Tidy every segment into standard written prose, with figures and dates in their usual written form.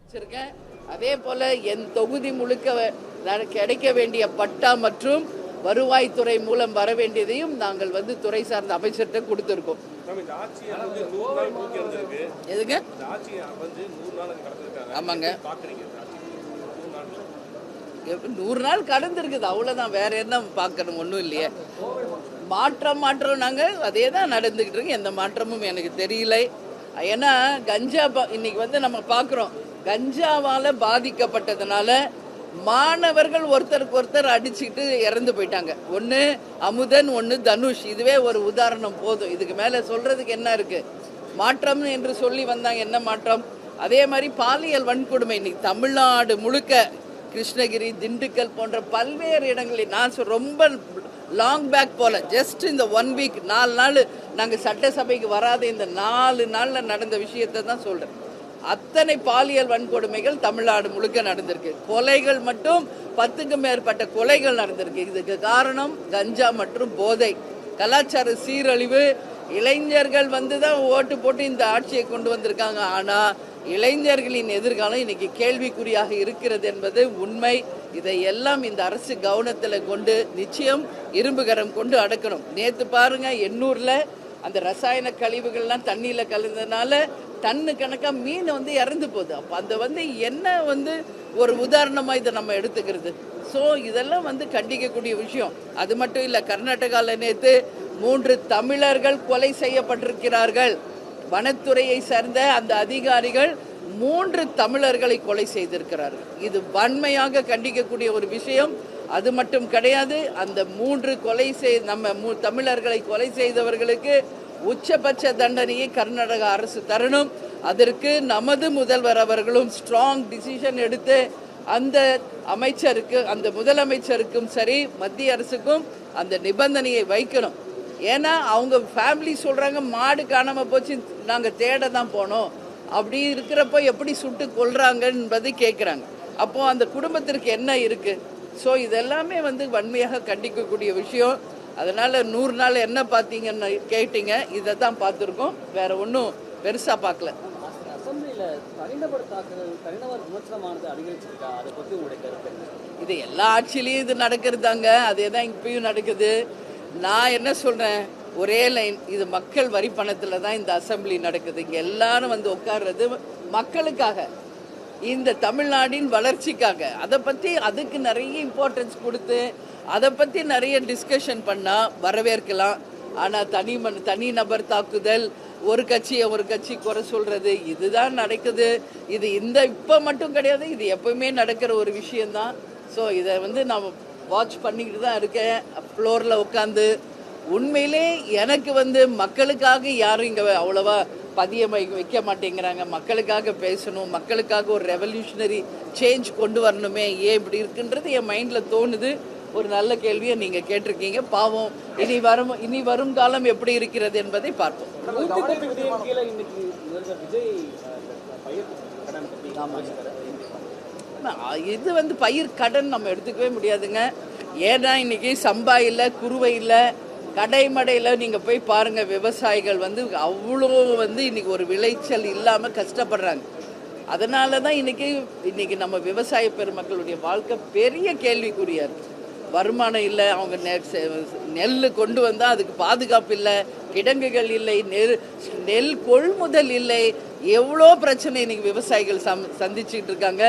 வச்சிருக்கேன். அதே போல என் தொகுதி முழுக்க கிடைக்க வேண்டிய பட்டா மற்றும் வருவாய்த்துறை மூலம் வர வேண்டியதையும் நாங்கள் துறை சார்ந்த அமைச்சர்கிட்ட கொடுத்துருக்கோம். எதுங்க? ஆமாங்க, 100 நாள் கடந்திருக்குது, அவ்வளோதான். வேற என்ன பார்க்கணும்? ஒன்றும் இல்லையே. மாற்றம் நாங்கள் அதே தான் நடந்துக்கிட்டு இருக்கு. எந்த மாற்றமும் எனக்கு தெரியல. ஏன்னா கஞ்சா இன்னைக்கு நம்ம பார்க்குறோம், கஞ்சாவால் பாதிக்கப்பட்டதுனால மாணவர்கள் ஒருத்தருக்கு ஒருத்தர் அடிச்சுக்கிட்டு இறந்து போயிட்டாங்க. ஒன்று அமுதன், ஒன்று தனுஷ். இதுவே ஒரு உதாரணம் போதும். இதுக்கு மேலே சொல்கிறதுக்கு என்ன இருக்குது? மாற்றம் என்று சொல்லி வந்தாங்க, என்ன மாற்றம்? அதே மாதிரி பாலியல் வன்கொடுமை இன்னைக்கு தமிழ்நாடு முழுக்க, கிருஷ்ணகிரி, திண்டுக்கல் போன்ற பல்வேறு இடங்களில், நான் ரொம்ப லாங் பேக் போல, ஜஸ்ட் இந்த 1 வீக் 4 நாள் நாங்கள் சட்டசபைக்கு வராத இந்த 4 நாளில் நடந்த விஷயத்தை தான் சொல்கிறேன். அத்தனை பாலியல் வன்கொடுமைகள் தமிழ்நாடு முழுக்க நடந்திருக்கு. கொலைகள் மட்டும் 10க்கும் மேற்பட்ட கொலைகள் நடந்திருக்கு. இதுக்கு காரணம் கஞ்சா மற்றும் போதை, கலாச்சார சீரழிவு. இளைஞர்கள் தான் ஓட்டு போட்டு இந்த ஆட்சியை கொண்டு வந்திருக்காங்க. ஆனால் இளைஞர்களின் எதிர்காலம் இன்னைக்கு கேள்விக்குறியாக இருக்கிறது என்பது உண்மை. இதையெல்லாம் இந்த அரசு கவனத்தில் கொண்டு நிச்சயம் இரும்புகரம் கொண்டு அடக்கணும். நேற்று பாருங்க, எண்ணூரில் அந்த ரசாயன கழிவுகள்லாம் தண்ணியில் கலந்ததுனால டன்னு கணக்காக மீன் இறந்து போகுது. அப்போ அந்த என்ன ஒரு உதாரணமாக இதை நம்ம எடுத்துக்கிறது. ஸோ இதெல்லாம் கண்டிக்கக்கூடிய விஷயம். அது மட்டும் இல்லை, கர்நாடகாவில் நேற்று 3 தமிழர்கள் கொலை செய்யப்பட்டிருக்கிறார்கள். வனத்துறையை சேர்ந்த அந்த அதிகாரிகள் 3 தமிழர்களை கொலை செய்திருக்கிறார்கள். இது வன்மையாக கண்டிக்கக்கூடிய ஒரு விஷயம். அது மட்டும் கிடையாது, அந்த 3 தமிழர்களை கொலை செய்தவர்களுக்கு உச்சபட்ச தண்டனையை கர்நாடக அரசு தரணும். அதற்கு நமது முதல்வர் அவர்களும் ஸ்ட்ராங் டிசிஷன் எடுத்து அந்த அமைச்சருக்கு, அந்த முதலமைச்சருக்கும் சரி, மத்திய அரசுக்கும் அந்த நிபந்தனையை வைக்கணும். ஏன்னா அவங்க ஃபேமிலி சொல்கிறாங்க, மாடு காணாமல் போச்சு, நாங்கள் தேட தான் போனோம். அப்படி இருக்கிறப்போ எப்படி சுட்டு கொள்றாங்க என்பதை கேட்குறாங்க. அப்போது அந்த குடும்பத்திற்கு என்ன இருக்குது? ஸோ இதெல்லாமே வன்மையாக கண்டிக்கக்கூடிய விஷயம். அதனால் 100 நாள் என்ன பார்த்தீங்கன்னு கேட்டீங்க, இதை தான் பார்த்துருக்கோம். வேற ஒன்றும் பெருசாக பார்க்கல. இது எல்லா ஆட்சியிலையும் இது நடக்கிறது தாங்க. அதே தான் இப்பயும் நடக்குது. நான் என்ன சொல்கிறேன், ஒரே லைன், இது மக்கள் வரி பணத்தில் தான் இந்த அசம்பிளி நடக்குது. இங்கே எல்லாரும் உட்கார்றது மக்களுக்காக, இந்த தமிழ்நாட்டின் வளர்ச்சிக்காக. அதுக்கு நிறைய இம்பார்ட்டன்ஸ் கொடுத்து அதை பற்றி நிறைய டிஸ்கஷன் பண்ணால் வரவேற்கலாம். ஆனால் தனி நபர் தாக்குதல், ஒரு கட்சி குறை சொல்கிறது, இதுதான் நடக்குது. இது இப்போ மட்டும் கிடையாது, இது எப்பவுமே நடக்கிற ஒரு விஷயந்தான். ஸோ இதை நான் வாட்ச் பண்ணிக்கிட்டு தான் இருக்கேன் ஃப்ளோரில் உட்காந்து. உண்மையிலே எனக்கு மக்களுக்காக யாரும் இங்கே அவ்வளோவா வைக்க மாட்டேங்கிறாங்க. மக்களுக்காக பேசணும், மக்களுக்காக ஒரு ரெவல்யூஷனரி சேஞ்ச் கொண்டு வரணுமே, ஏன் இப்படி இருக்குன்றது என் மைண்டில் தோணுது. ஒரு நல்ல கேள்வியை நீங்கள் கேட்டிருக்கீங்க. பாவம், இனி வரும் காலம் எப்படி இருக்கிறது என்பதை பார்ப்போம். இது பயிர் கடன் நம்ம எடுத்துக்கவே முடியாதுங்க. ஏன்னா இன்னைக்கு சம்பா இல்லை, குருவை இல்லை, கடைமடையில் நீங்கள் போய் பாருங்கள், விவசாயிகள் அவ்வளோ இன்னைக்கு ஒரு விளைச்சல் இல்லாமல் கஷ்டப்படுறாங்க. அதனால தான் இன்னைக்கு நம்ம விவசாய பெருமக்களுடைய வாழ்க்கை பெரிய கேள்விக்குறியா இருக்கு. வருமானம் இல்லை, அவங்க நெல் கொண்டு வந்தால் அதுக்கு பாதுகாப்பு இல்லை, கிடங்குகள் இல்லை, நெல் கொள்முதல் இல்லை, எவ்வளோ பிரச்சனை இன்னைக்கு விவசாயிகள் சந்திச்சுட்டு இருக்காங்க.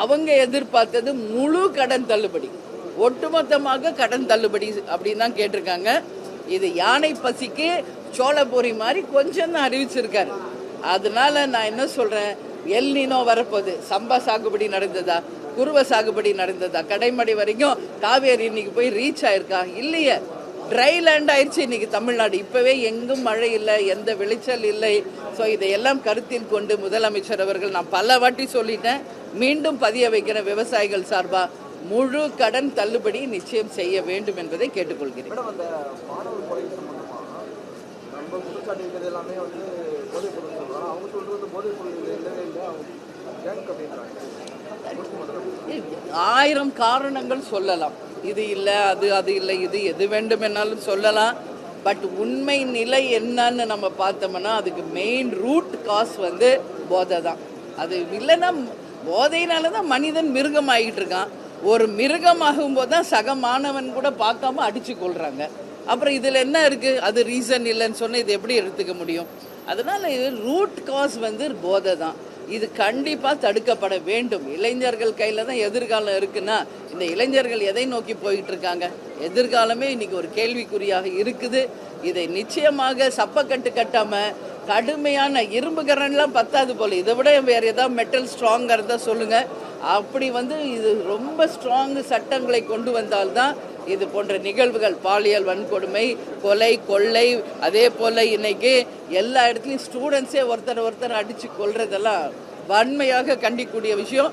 அவங்க எதிர்பார்த்தது முழு கடன் தள்ளுபடி, ஒட்டுமொத்தமாக கடன் தள்ளுபடி அப்படின்னு தான் கேட்டிருக்காங்க. இது யானை பசிக்கு சோளப்பொரி மாதிரி கொஞ்சம் தான் அறிவிச்சிருக்காரு. அதனால நான் என்ன சொல்கிறேன், எல் நீனோ வரப்போகுது. சம்பா சாகுபடி நடந்ததா, குருவை சாகுபடி நடந்ததா? கடைமடை வரைக்கும் காவேரி இன்னைக்கு போய் ரீச் ஆயிருக்கா? இல்லையே, ட்ரை லேண்ட் ஆயிடுச்சு இன்னைக்கு தமிழ்நாடு. இப்போவே எங்கும் மழை இல்லை, எந்த விளைச்சல் இல்லை. ஸோ இதையெல்லாம் கருத்தில் கொண்டு முதலமைச்சர் அவர்கள், நான் பல வாட்டி சொல்லிட்டேன், மீண்டும் பதிய வைக்கிற விவசாயிகள் சார்பாக முழு கடன் தள்ளுபடி நிச்சயம் செய்ய வேண்டும் என்பதை கேட்டுக்கொள்கிறேன். ஆயிரம் காரணங்கள் சொல்லலாம். இது இல்லை, அது இல்லை, இது எது வேண்டுமென்னாலும் சொல்லலாம். பட் உண்மை நிலை என்னன்னு நம்ம பார்த்தோம்னா அதுக்கு மெயின் ரூட் காஸ் போதை தான். அது இல்லைன்னா போதையினால தான் மனிதன் மிருகம் ஆகிட்டு இருக்கான். ஒரு மிருகமாகும் போது தான் சக மாணவன் கூட பார்க்காம அடிச்சு கொள்றாங்க. அப்புறம் இதில் என்ன இருக்குது? அது ரீசன் இல்லைன்னு சொன்னால் இது எப்படி எடுத்துக்க முடியும்? அதனால் இது ரூட் காஸ் வந்து போதை தான். இது கண்டிப்பாக தடுக்கப்பட வேண்டும். இளைஞர்கள் கையில் தான் எதிர்காலம் இருக்குன்னா இந்த இளைஞர்கள் எதை நோக்கி போயிட்டு இருக்காங்க? எதிர்காலமே இன்னைக்கு ஒரு கேள்விக்குறியாக இருக்குது. இதை நிச்சயமாக சப்பக்கட்டு கட்டாமல் கடுமையான இரும்பு கரண்ட்லாம் பத்தாது போல், இதை விட வேறு ஏதாவது மெட்டல் ஸ்ட்ராங்காக இருந்தால் சொல்லுங்கள். அப்படி வந்து இது ரொம்ப ஸ்ட்ராங் சட்டங்களை கொண்டு வந்தால்தான் இது போன்ற நிகழ்வுகள், பாலியல் வன்கொடுமை, கொலை, கொள்ளை, அதே போல் இன்னைக்கு எல்லா இடத்துலையும் ஸ்டூடெண்ட்ஸே ஒருத்தர் அடித்து கொள்றதெல்லாம் வன்மையாக கண்டிக்கக்கூடிய விஷயம்.